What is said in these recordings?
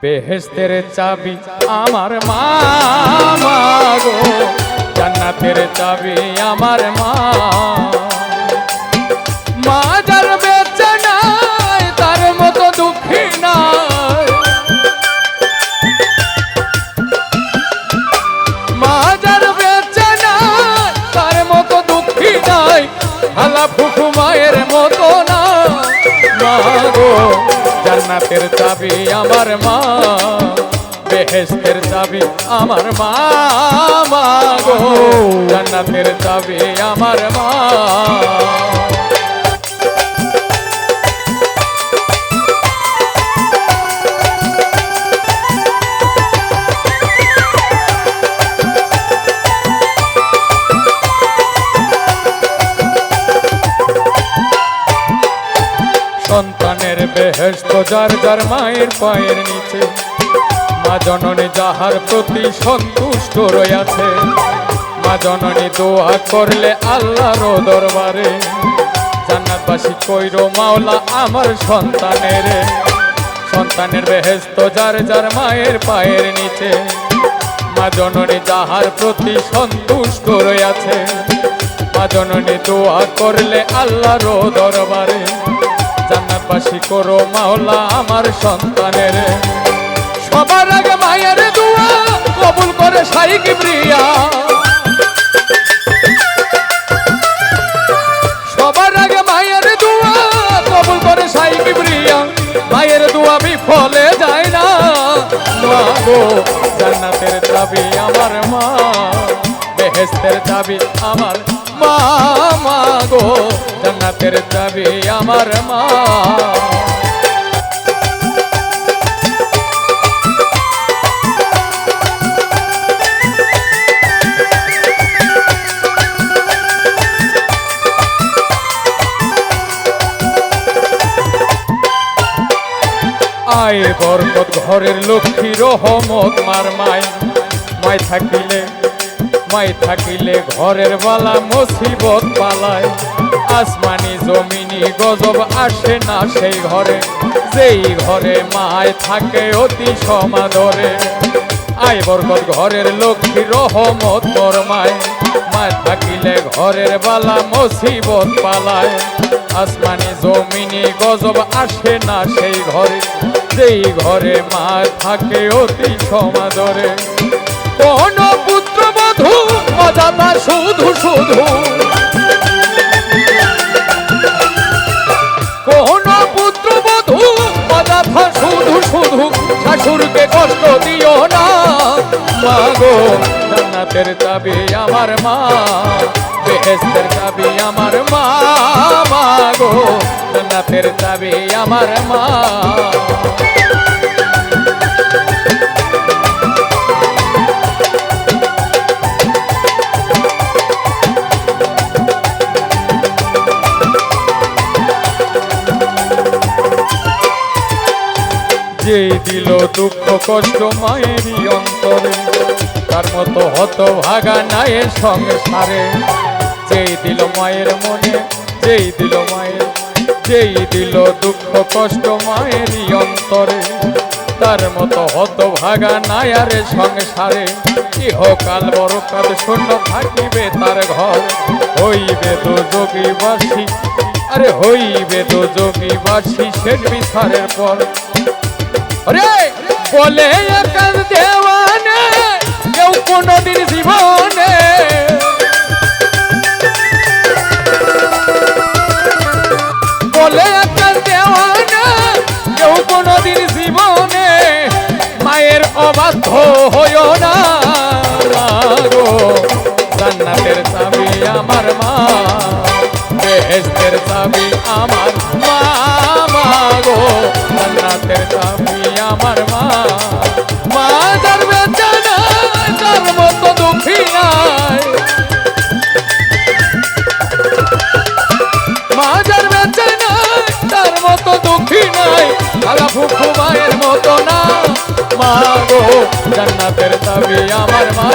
বেহেশতের চাবি আমার মা, মা গো জান্নাতের চাবি আমার মা। মা যার বেঁচে নাই তার মতো দুঃখী নাই, মা যার বেঁচে নাই তার মতো দুঃখী নাই, হালা ফুফু মায়ের মতো না। মা গো জান্নাতের চাবি আমার মা, বেহেশতের চাবি আমার মা, মা গো জান্নাতের চাবি আমার মা। সন্তানের বেহেশত যার যার মায়ের পায়ের নিচে, মা জননী যাহার প্রতি সন্তুষ্ট রয়েছে। মা জননী দোয়া করলে আল্লাহর দরবারে, জান্নাতবাসী কইরো মাওলা আমার সন্তানের। সন্তানের বেহেশত যার যার মায়ের পায়ের নিচে, মা জননী যাহার প্রতি সন্তুষ্ট রয়েছে। মা জননী দোয়া করলে আল্লাহর দরবারে, জান্নাতবাসী করো মাওলা আমার সন্তানের। সবার আগে মায়ের দোয়া কবুল করে শাইখ কিবরিয়া, সবার আগে মায়ের দোয়া কবুল করে শাইখ কিবরিয়া। মায়ের দোয়া বিফলে যায় না। মা গো জান্নাতের চাবি আমার মা, বেহেশতের চাবি আমার মা, মা গো জান্নাতের চাবি আমার মা। আয় বরকত ঘরের লক্ষ্মী রহমত মার মায়, মায় থাকিলে মাই থাকিলে ঘরের বালা মুসিবত পালায়। আসমানি জমিনি গজব আসে না সেই ঘরে, যেই ঘরে মায় থাকে অতি সমাদরে। আয় বরকত ঘরের লক্ষ্মী রহমত মোর মায়, মায় থাকিলে ঘরের বালা মুসিবত পালায়। আসমানি জমিনি গজব আসে না সেই ঘরে, যেই ঘরে মা থাকে অতি সমাদরে। কোন পুত্র বধূ মজাদা শুধু শুধু, কোন পুত্র বধূ মজাদা শুধু শুধু, শাশুড়কে কষ্ট দিও না। মা গো জান্নাতের চাবি আমার মা, বেহেশতের চাবি আমার মা, মা গো জান্নাতের চাবি আমার মা। যেই দিল দুঃখ কষ্ট মায়েরই অন্তরে, তার মতো হতভাগা নাই সংসারে। যেই দিল মায়ের মনে, যেই দিল মায়ের, যেই দিল দুঃখ কষ্ট মায়েরই অন্তরে, তার মতো হতভাগা নাই আর সংসারে। ইহকাল বড়কাল শূন্য থাকিবে তার ঘর, হইবে তো যোগীবাসী, আরে হইবে তো যোগীবাসী শেষ বিচারের পর। আরে বলে একাল দেওয়ানে কেউ কোনদিন জীবনে, বলে একাল দেওয়ানে কেউ কোনদিন জীবনে, মায়ের অবাধ্য হইও না। মা গো জান্নাতের চাবি আমার মা, বেহেশতের চাবি আমার মা, মা গো জান্নাতের চাবি আমার মা। মা যার বেঁচে নাই তার মতো দুঃখী নাই, মা যার বেঁচে নাই তার মতো দুঃখী নাই, খালা ফুফু মায়ের মতো না। মা গো জান্নাতের চাবি আমার মা,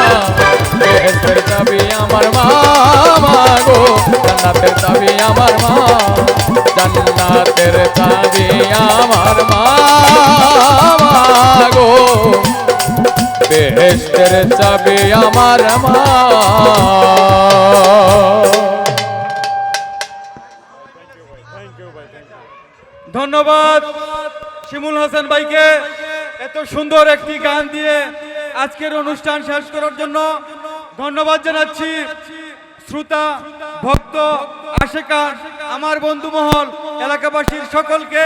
বেহেশতের চাবি আমার মা, মা গো জান্নাতের চাবি আমার মা, জান্নাতের চাবি আমার মা, মা গো বেহেশতের চাবি আমার মা। ধন্যবাদ শিমুল হাসান ভাইকে এত সুন্দর একটি গান দিয়ে আজকের অনুষ্ঠান শেষ করার জন্য ধন্যবাদ জানাচ্ছি। শ্রোতা, ভক্ত, আশেকা, আমার বন্ধু মহল, এলাকাবাসীর সকলকে